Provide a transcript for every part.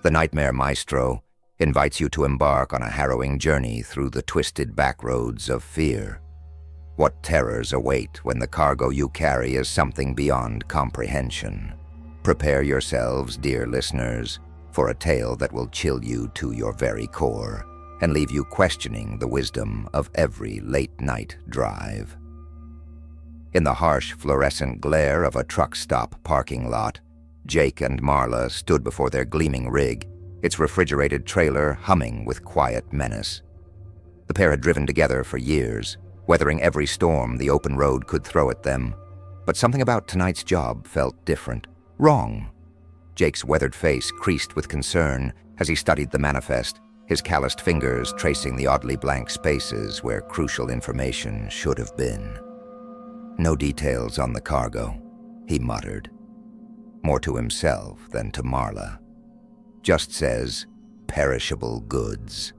The Nightmare Maestro invites you to embark on a harrowing journey through the twisted backroads of fear. What terrors await when the cargo you carry is something beyond comprehension? Prepare yourselves, dear listeners, for a tale that will chill you to your very core and leave you questioning the wisdom of every late-night drive. In the harsh fluorescent glare of a truck stop parking lot, Jake and Marla stood before their gleaming rig, its refrigerated trailer humming with quiet menace. The pair had driven together for years, weathering every storm the open road could throw at them, but something about tonight's job felt different, wrong. Jake's weathered face creased with concern as he studied the manifest, his calloused fingers tracing the oddly blank spaces where crucial information should have been. No details on the cargo, he muttered, more to himself than to Marla. Just says, perishable goods,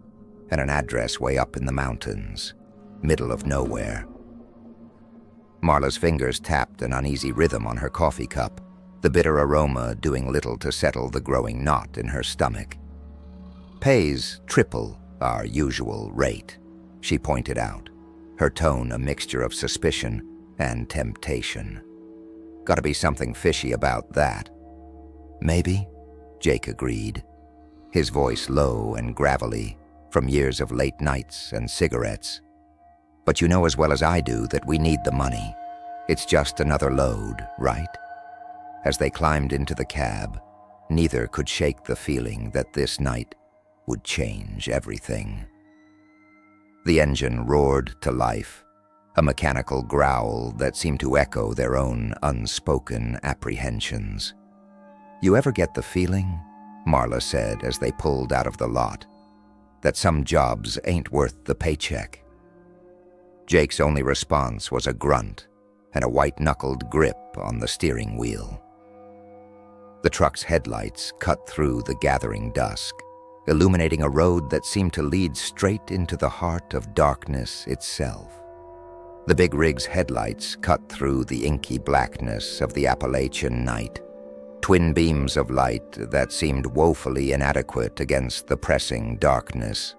and an address way up in the mountains, middle of nowhere. Marla's fingers tapped an uneasy rhythm on her coffee cup, the bitter aroma doing little to settle the growing knot in her stomach. Pays triple our usual rate, she pointed out, her tone a mixture of suspicion and temptation. Gotta be something fishy about that. Maybe, Jake agreed, his voice low and gravelly from years of late nights and cigarettes. But you know as well as I do that we need the money. It's just another load, right? As they climbed into the cab, neither could shake the feeling that this night would change everything. The engine roared to life, a mechanical growl that seemed to echo their own unspoken apprehensions. You ever get the feeling, Marla said as they pulled out of the lot, that some jobs ain't worth the paycheck? Jake's only response was a grunt and a white-knuckled grip on the steering wheel. The truck's headlights cut through the gathering dusk, illuminating a road that seemed to lead straight into the heart of darkness itself. The big rig's headlights cut through the inky blackness of the Appalachian night, twin beams of light that seemed woefully inadequate against the pressing darkness.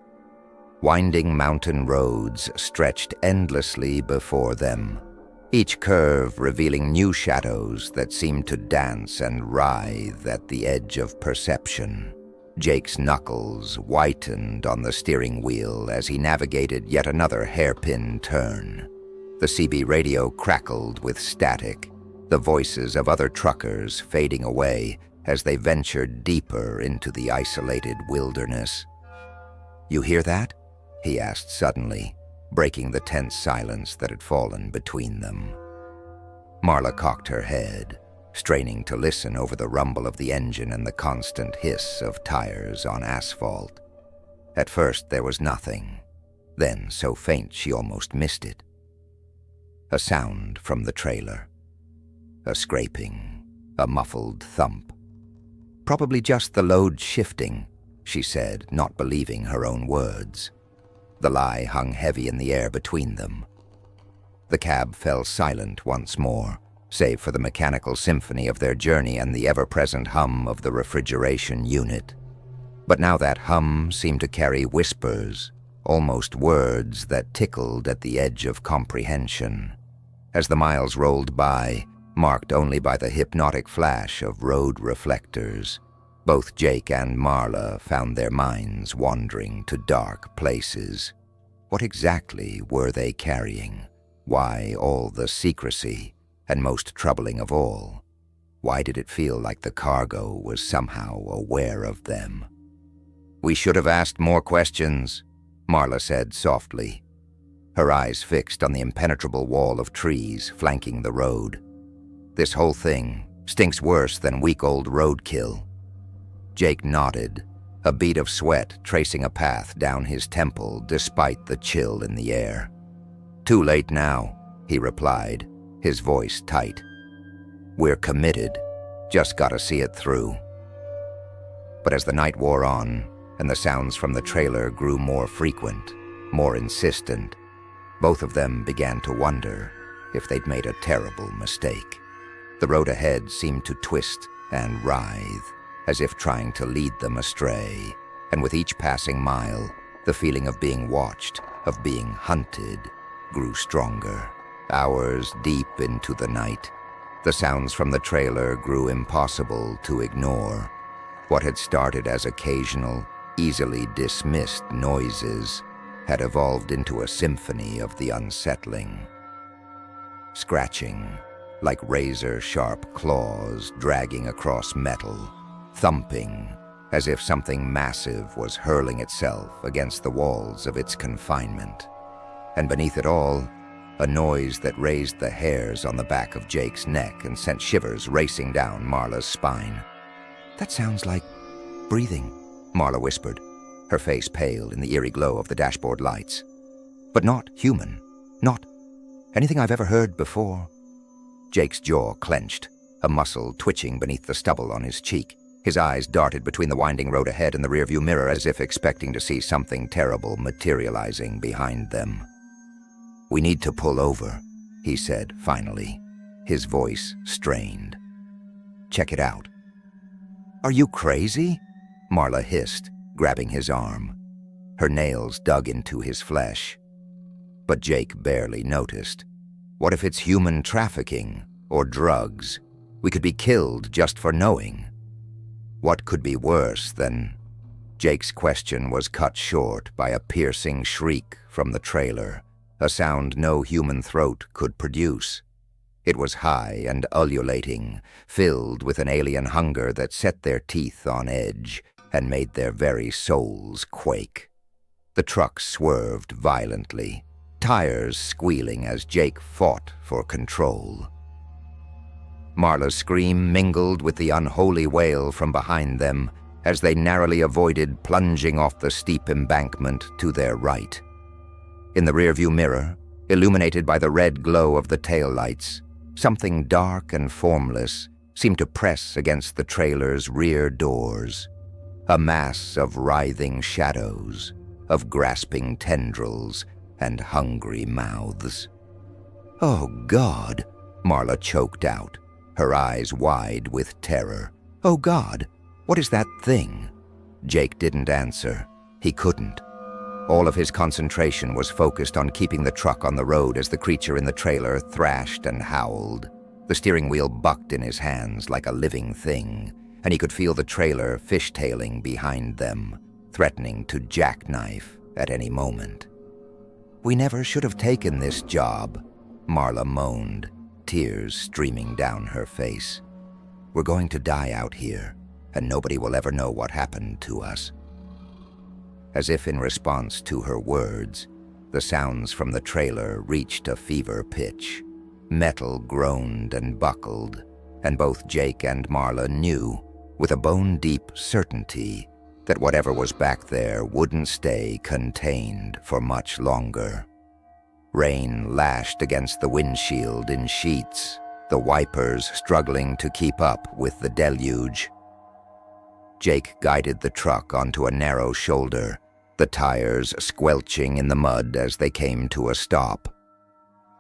Winding mountain roads stretched endlessly before them, each curve revealing new shadows that seemed to dance and writhe at the edge of perception. Jake's knuckles whitened on the steering wheel as he navigated yet another hairpin turn. The CB radio crackled with static, the voices of other truckers fading away as they ventured deeper into the isolated wilderness. "You hear that?" he asked suddenly, breaking the tense silence that had fallen between them. Marla cocked her head, straining to listen over the rumble of the engine and the constant hiss of tires on asphalt. At first there was nothing, then so faint she almost missed it. A sound from the trailer. A scraping, a muffled thump. Probably just the load shifting, she said, not believing her own words. The lie hung heavy in the air between them. The cab fell silent once more, save for the mechanical symphony of their journey and the ever-present hum of the refrigeration unit. But now that hum seemed to carry whispers, almost words that tickled at the edge of comprehension. As the miles rolled by, marked only by the hypnotic flash of road reflectors, both Jake and Marla found their minds wandering to dark places. What exactly were they carrying? Why all the secrecy? And most troubling of all, why did it feel like the cargo was somehow aware of them? "We should have asked more questions," Marla said softly, her eyes fixed on the impenetrable wall of trees flanking the road. "This whole thing stinks worse than week-old roadkill." Jake nodded, a bead of sweat tracing a path down his temple despite the chill in the air. "Too late now," he replied, his voice tight. "We're committed, just gotta see it through." But as the night wore on, and the sounds from the trailer grew more frequent, more insistent, both of them began to wonder if they'd made a terrible mistake. The road ahead seemed to twist and writhe, as if trying to lead them astray. And with each passing mile, the feeling of being watched, of being hunted, grew stronger. Hours deep into the night, the sounds from the trailer grew impossible to ignore. What had started as occasional, easily dismissed noises had evolved into a symphony of the unsettling. Scratching, like razor-sharp claws dragging across metal, thumping, as if something massive was hurling itself against the walls of its confinement. And beneath it all, a noise that raised the hairs on the back of Jake's neck and sent shivers racing down Marla's spine. "That sounds like breathing," Marla whispered, her face pale in the eerie glow of the dashboard lights. "But not human, not anything I've ever heard before." Jake's jaw clenched, a muscle twitching beneath the stubble on his cheek. His eyes darted between the winding road ahead and the rearview mirror as if expecting to see something terrible materializing behind them. "We need to pull over," he said finally, his voice strained. "Check it out." "Are you crazy?" Marla hissed, grabbing his arm. Her nails dug into his flesh. But Jake barely noticed. What if it's human trafficking or drugs? We could be killed just for knowing. What could be worse than... Jake's question was cut short by a piercing shriek from the trailer, a sound no human throat could produce. It was high and ululating, filled with an alien hunger that set their teeth on edge and made their very souls quake. The truck swerved violently, tires squealing as Jake fought for control. Marla's scream mingled with the unholy wail from behind them as they narrowly avoided plunging off the steep embankment to their right. In the rearview mirror, illuminated by the red glow of the taillights, something dark and formless seemed to press against the trailer's rear doors. A mass of writhing shadows, of grasping tendrils and hungry mouths. "Oh, God," Marla choked out, her eyes wide with terror. "Oh, God, what is that thing?" Jake didn't answer. He couldn't. All of his concentration was focused on keeping the truck on the road as the creature in the trailer thrashed and howled. The steering wheel bucked in his hands like a living thing, and he could feel the trailer fishtailing behind them, threatening to jackknife at any moment. "We never should have taken this job," Marla moaned, tears streaming down her face. "We're going to die out here, and nobody will ever know what happened to us." As if in response to her words, the sounds from the trailer reached a fever pitch. Metal groaned and buckled, and both Jake and Marla knew, with a bone-deep certainty, that whatever was back there wouldn't stay contained for much longer. Rain lashed against the windshield in sheets, the wipers struggling to keep up with the deluge. Jake guided the truck onto a narrow shoulder, the tires squelching in the mud as they came to a stop.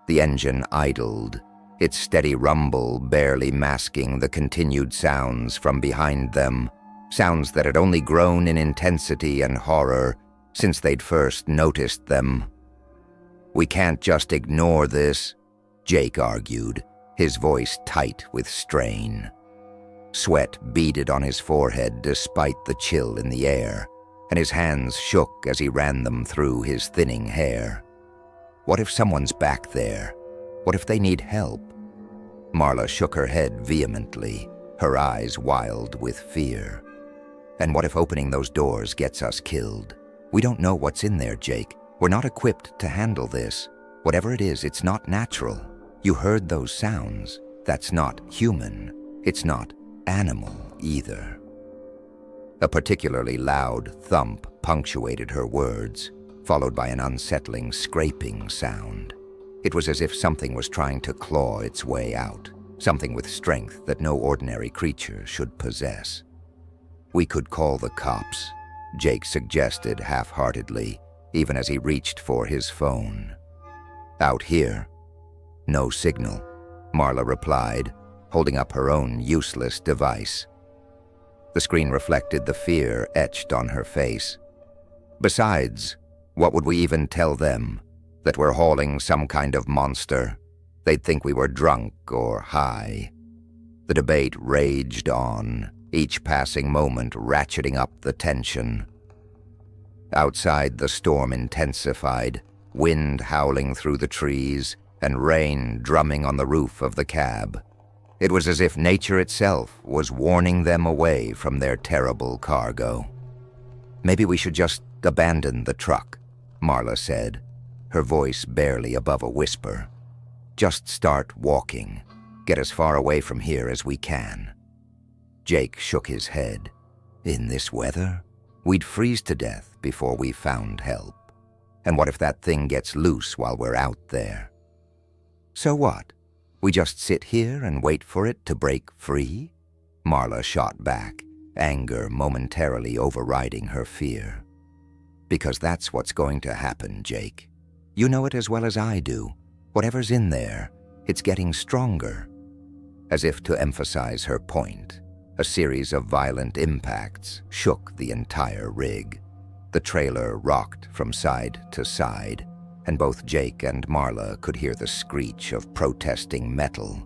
The engine idled, its steady rumble barely masking the continued sounds from behind them, sounds that had only grown in intensity and horror since they'd first noticed them. "We can't just ignore this," Jake argued, his voice tight with strain. Sweat beaded on his forehead despite the chill in the air, and his hands shook as he ran them through his thinning hair. What if someone's back there? What if they need help? Marla shook her head vehemently, her eyes wild with fear. And what if opening those doors gets us killed? We don't know what's in there, Jake. We're not equipped to handle this. Whatever it is, it's not natural. You heard those sounds. That's not human. It's not animal either. A particularly loud thump punctuated her words, followed by an unsettling scraping sound. It was as if something was trying to claw its way out, something with strength that no ordinary creature should possess. "We could call the cops," Jake suggested half-heartedly, even as he reached for his phone. "Out here?" "No signal," Marla replied, holding up her own useless device. The screen reflected the fear etched on her face. Besides, what would we even tell them? That we're hauling some kind of monster? They'd think we were drunk or high. The debate raged on, each passing moment ratcheting up the tension. Outside, the storm intensified, wind howling through the trees and rain drumming on the roof of the cab. It was as if nature itself was warning them away from their terrible cargo. "Maybe we should just abandon the truck," Marla said, her voice barely above a whisper. "Just start walking. Get as far away from here as we can." Jake shook his head. "In this weather? We'd freeze to death before we found help. And what if that thing gets loose while we're out there?" "So what? We just sit here and wait for it to break free?" Marla shot back, anger momentarily overriding her fear. "Because that's what's going to happen, Jake. You know it as well as I do. Whatever's in there, it's getting stronger." As if to emphasize her point, a series of violent impacts shook the entire rig. The trailer rocked from side to side, and both Jake and Marla could hear the screech of protesting metal.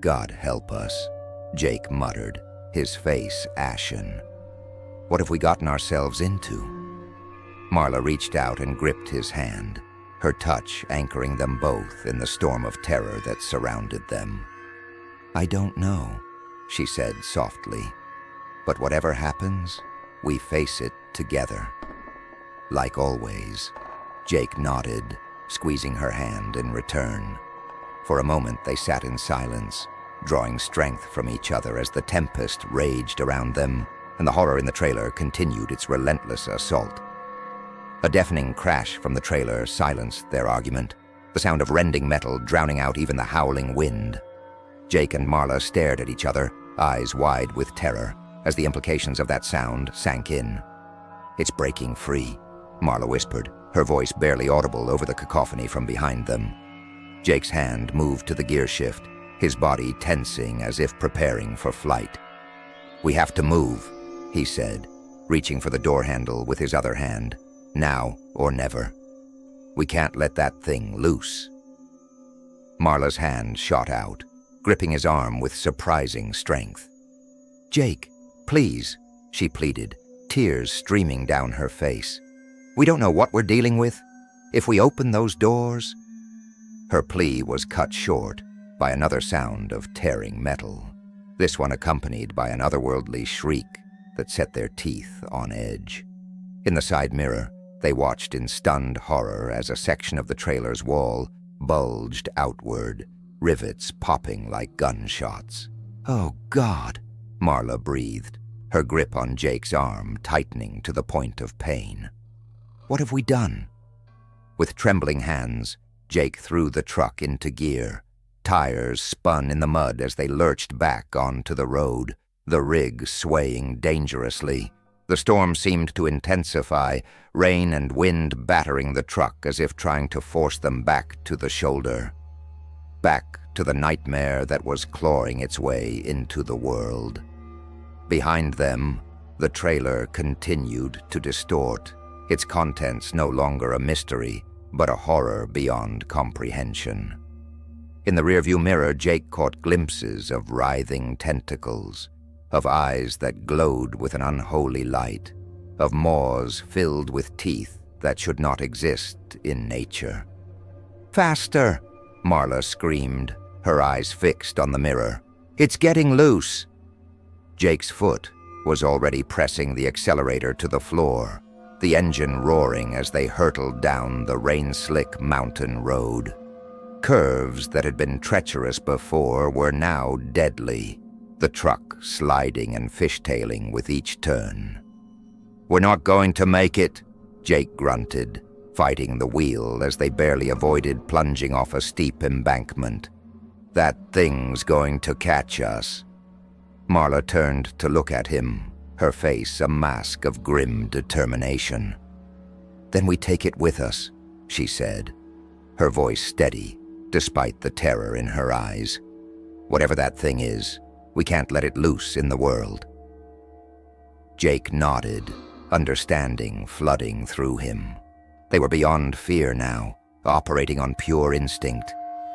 "God help us," Jake muttered, his face ashen. "What have we gotten ourselves into?" Marla reached out and gripped his hand, her touch anchoring them both in the storm of terror that surrounded them. "I don't know," she said softly. "But whatever happens, we face it together." "Like always." Jake nodded, squeezing her hand in return. For a moment they sat in silence, drawing strength from each other as the tempest raged around them, and the horror in the trailer continued its relentless assault. A deafening crash from the trailer silenced their argument, the sound of rending metal drowning out even the howling wind. Jake and Marla stared at each other, eyes wide with terror, as the implications of that sound sank in. "It's breaking free," Marla whispered, her voice barely audible over the cacophony from behind them. Jake's hand moved to the gear shift, his body tensing as if preparing for flight. "We have to move," he said, reaching for the door handle with his other hand. "Now or never. We can't let that thing loose." Marla's hand shot out, gripping his arm with surprising strength. "Jake, please," she pleaded, tears streaming down her face. "We don't know what we're dealing with. If we open those doors—" Her plea was cut short by another sound of tearing metal, this one accompanied by an otherworldly shriek that set their teeth on edge. In the side mirror, they watched in stunned horror as a section of the trailer's wall bulged outward, rivets popping like gunshots. "Oh, God," Marla breathed, her grip on Jake's arm tightening to the point of pain. "What have we done?" With trembling hands, Jake threw the truck into gear. Tires spun in the mud as they lurched back onto the road, the rig swaying dangerously. The storm seemed to intensify, rain and wind battering the truck as if trying to force them back to the shoulder. Back to the nightmare that was clawing its way into the world. Behind them, the trailer continued to distort, its contents no longer a mystery, but a horror beyond comprehension. In the rearview mirror, Jake caught glimpses of writhing tentacles, of eyes that glowed with an unholy light, of maws filled with teeth that should not exist in nature. "Faster!" Marla screamed, her eyes fixed on the mirror. "It's getting loose!" Jake's foot was already pressing the accelerator to the floor, the engine roaring as they hurtled down the rain-slick mountain road. Curves that had been treacherous before were now deadly, the truck sliding and fishtailing with each turn. "We're not going to make it," Jake grunted, fighting the wheel as they barely avoided plunging off a steep embankment. "That thing's going to catch us." Marla turned to look at him, her face a mask of grim determination. "Then we take it with us," she said, her voice steady, despite the terror in her eyes. "Whatever that thing is, we can't let it loose in the world. Jake nodded, understanding flooding through him. They were beyond fear now, operating on pure instinct,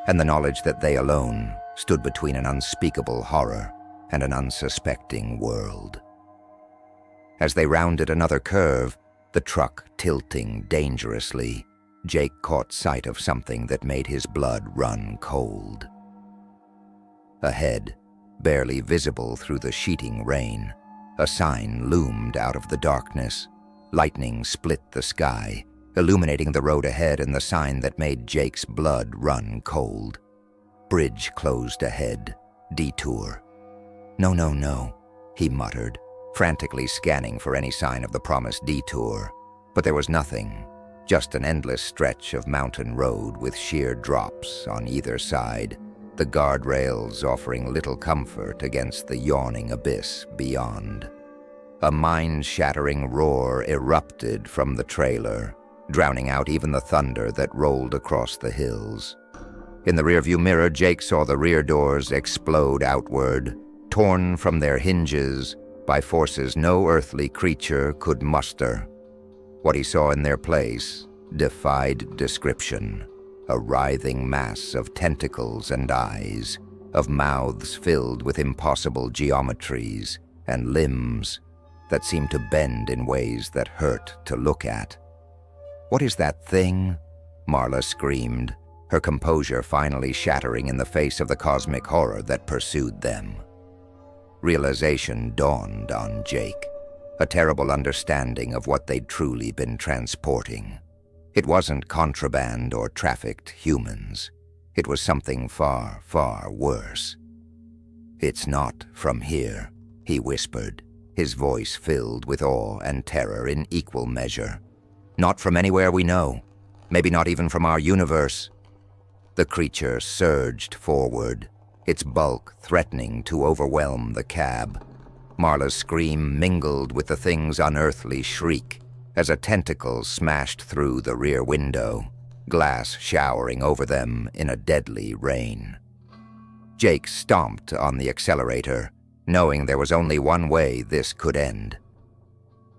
and the knowledge that they alone stood between an unspeakable horror and an unsuspecting world. As they rounded another curve, the truck tilting dangerously, Jake caught sight of something that made his blood run cold. Ahead, barely visible through the sheeting rain, a sign loomed out of the darkness. Lightning split the sky, illuminating the road ahead and the sign that made Jake's blood run cold. Bridge closed ahead. Detour. No, no, no, he muttered, frantically scanning for any sign of the promised detour. But there was nothing, just an endless stretch of mountain road with sheer drops on either side, the guardrails offering little comfort against the yawning abyss beyond. A mind-shattering roar erupted from the trailer, drowning out even the thunder that rolled across the hills. In the rearview mirror, Jake saw the rear doors explode outward, torn from their hinges by forces no earthly creature could muster. What he saw in their place defied description. A writhing mass of tentacles and eyes, of mouths filled with impossible geometries, and limbs that seemed to bend in ways that hurt to look at. "What is that thing?" Marla screamed, her composure finally shattering in the face of the cosmic horror that pursued them. Realization dawned on Jake, a terrible understanding of what they'd truly been transporting. It wasn't contraband or trafficked humans. It was something far, far worse. "It's not from here," he whispered, his voice filled with awe and terror in equal measure. "Not from anywhere we know. Maybe not even from our universe." The creature surged forward, its bulk threatening to overwhelm the cab. Marla's scream mingled with the thing's unearthly shriek as a tentacle smashed through the rear window, glass showering over them in a deadly rain. Jake stomped on the accelerator, knowing there was only one way this could end.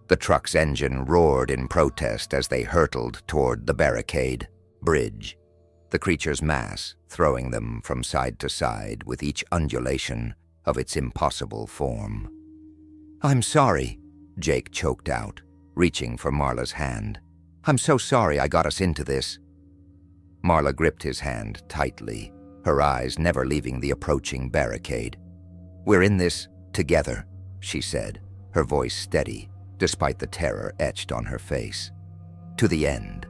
The truck's engine roared in protest as they hurtled toward the barricade bridge, the creature's mass throwing them from side to side with each undulation of its impossible form. "I'm sorry," Jake choked out, reaching for Marla's hand. "I'm so sorry I got us into this." Marla gripped his hand tightly, her eyes never leaving the approaching barricade. "We're in this together," she said, her voice steady, despite the terror etched on her face. "To the end."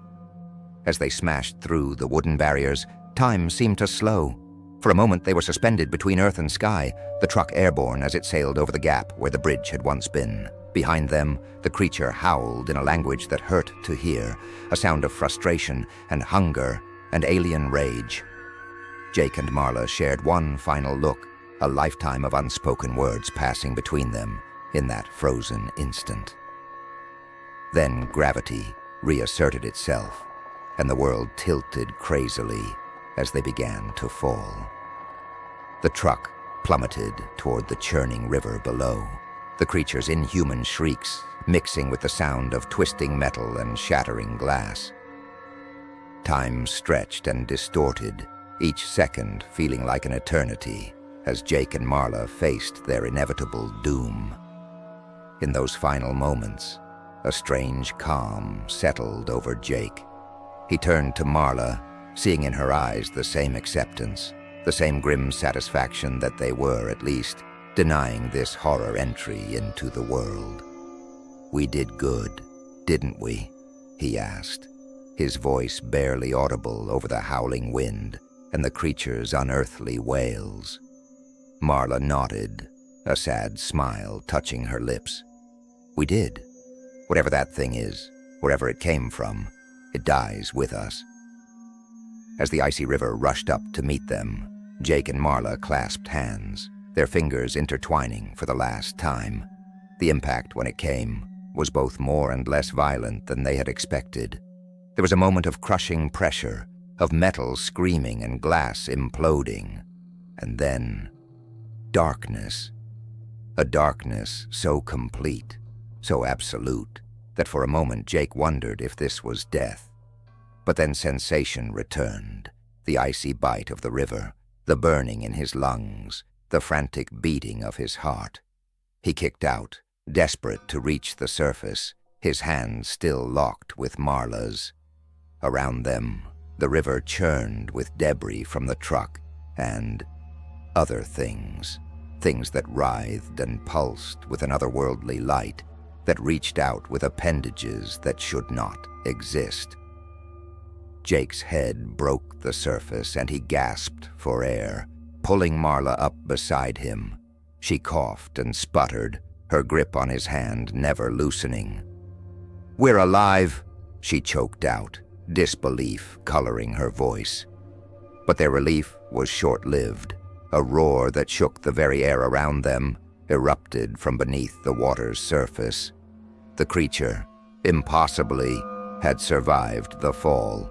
As they smashed through the wooden barriers, time seemed to slow. For a moment they were suspended between earth and sky, the truck airborne as it sailed over the gap where the bridge had once been. Behind them, the creature howled in a language that hurt to hear, a sound of frustration and hunger and alien rage. Jake and Marla shared one final look, a lifetime of unspoken words passing between them in that frozen instant. Then gravity reasserted itself, and the world tilted crazily as they began to fall. The truck plummeted toward the churning river below, the creature's inhuman shrieks mixing with the sound of twisting metal and shattering glass. Time stretched and distorted, each second feeling like an eternity, as Jake and Marla faced their inevitable doom. In those final moments, a strange calm settled over Jake. He turned to Marla, seeing in her eyes the same acceptance, the same grim satisfaction that they were, at least, denying this horror entry into the world. "We did good, didn't we?" he asked, his voice barely audible over the howling wind and the creature's unearthly wails. Marla nodded, a sad smile touching her lips. "We did. Whatever that thing is, wherever it came from, it dies with us." As the icy river rushed up to meet them, Jake and Marla clasped hands, their fingers intertwining for the last time. The impact, when it came, was both more and less violent than they had expected. There was a moment of crushing pressure, of metal screaming and glass imploding, and then darkness. A darkness so complete, so absolute that for a moment Jake wondered if this was death. But then sensation returned, the icy bite of the river, the burning in his lungs, the frantic beating of his heart. He kicked out, desperate to reach the surface, his hands still locked with Marla's. Around them, the river churned with debris from the truck and other things, things that writhed and pulsed with an otherworldly light, that reached out with appendages that should not exist. Jake's head broke the surface and he gasped for air, pulling Marla up beside him. She coughed and sputtered, her grip on his hand never loosening. "We're alive," she choked out, disbelief coloring her voice. But their relief was short-lived. A roar that shook the very air around them erupted from beneath the water's surface. The creature, impossibly, had survived the fall.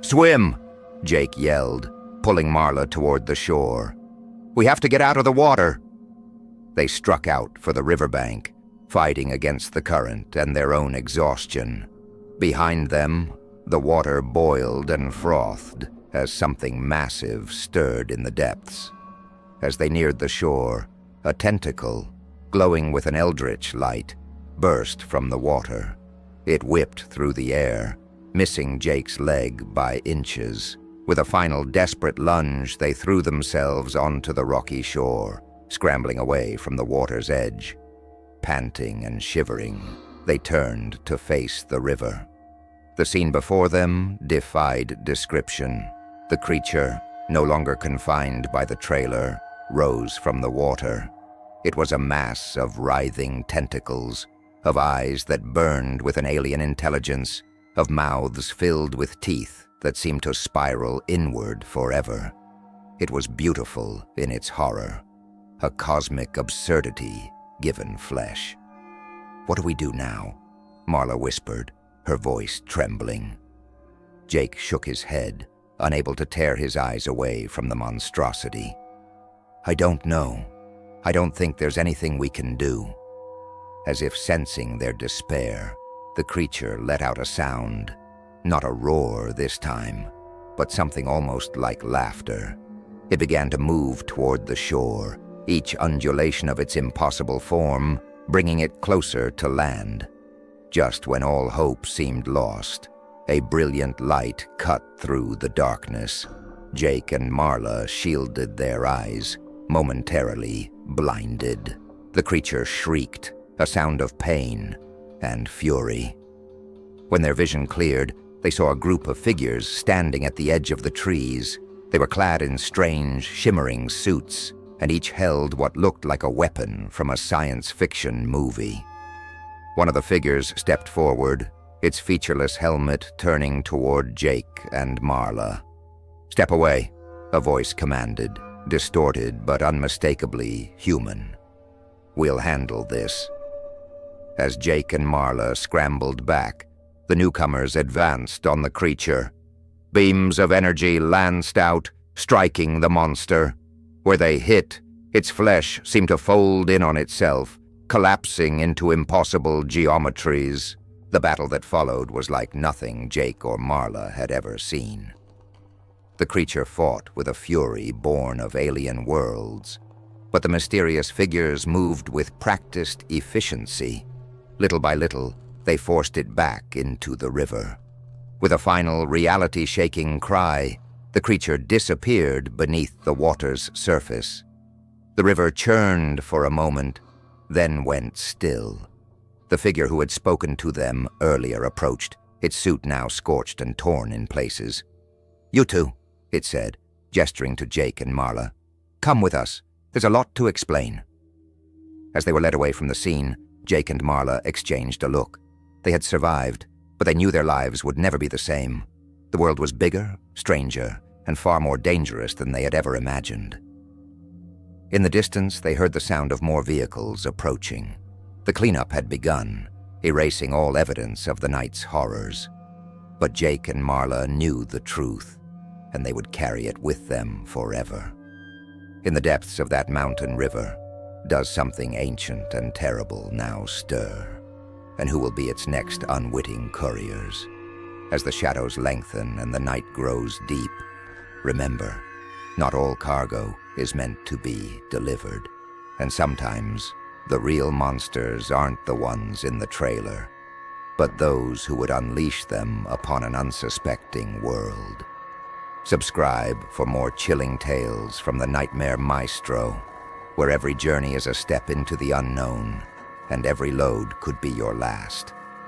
"Swim!" Jake yelled, pulling Marla toward the shore. "We have to get out of the water!" They struck out for the riverbank, fighting against the current and their own exhaustion. Behind them, the water boiled and frothed as something massive stirred in the depths. As they neared the shore, a tentacle, glowing with an eldritch light, burst from the water. It whipped through the air, missing Jake's leg by inches. With a final desperate lunge, they threw themselves onto the rocky shore, scrambling away from the water's edge. Panting and shivering, they turned to face the river. The scene before them defied description. The creature, no longer confined by the trailer, rose from the water. It was a mass of writhing tentacles, of eyes that burned with an alien intelligence, of mouths filled with teeth that seemed to spiral inward forever. It was beautiful in its horror, a cosmic absurdity given flesh. "What do we do now?" Marla whispered, her voice trembling. Jake shook his head, unable to tear his eyes away from the monstrosity. "I don't know. I don't think there's anything we can do." As if sensing their despair, the creature let out a sound, not a roar this time, but something almost like laughter. It began to move toward the shore, each undulation of its impossible form bringing it closer to land. Just when all hope seemed lost, a brilliant light cut through the darkness. Jake and Marla shielded their eyes, momentarily blinded. The creature shrieked, a sound of pain and fury. When their vision cleared, they saw a group of figures standing at the edge of the trees. They were clad in strange, shimmering suits, and each held what looked like a weapon from a science fiction movie. One of the figures stepped forward, its featureless helmet turning toward Jake and Marla. "Step away," a voice commanded, distorted but unmistakably human. "We'll handle this." As Jake and Marla scrambled back, the newcomers advanced on the creature. Beams of energy lanced out, striking the monster. Where they hit, its flesh seemed to fold in on itself, collapsing into impossible geometries. The battle that followed was like nothing Jake or Marla had ever seen. The creature fought with a fury born of alien worlds, but the mysterious figures moved with practiced efficiency. Little by little, they forced it back into the river. With a final reality-shaking cry, the creature disappeared beneath the water's surface. The river churned for a moment, then went still. The figure who had spoken to them earlier approached, its suit now scorched and torn in places. "You two," it said, gesturing to Jake and Marla. "Come with us. There's a lot to explain." As they were led away from the scene, Jake and Marla exchanged a look. They had survived, but they knew their lives would never be the same. The world was bigger, stranger, and far more dangerous than they had ever imagined. In the distance, they heard the sound of more vehicles approaching. The cleanup had begun, erasing all evidence of the night's horrors. But Jake and Marla knew the truth, and they would carry it with them forever. In the depths of that mountain river, Does something ancient and terrible now stir? And who will be its next unwitting couriers? As the shadows lengthen and the night grows deep, remember, not all cargo is meant to be delivered. And sometimes, the real monsters aren't the ones in the trailer, but those who would unleash them upon an unsuspecting world. Subscribe for more chilling tales from the Nightmare Maestro, where every journey is a step into the unknown, and every load could be your last.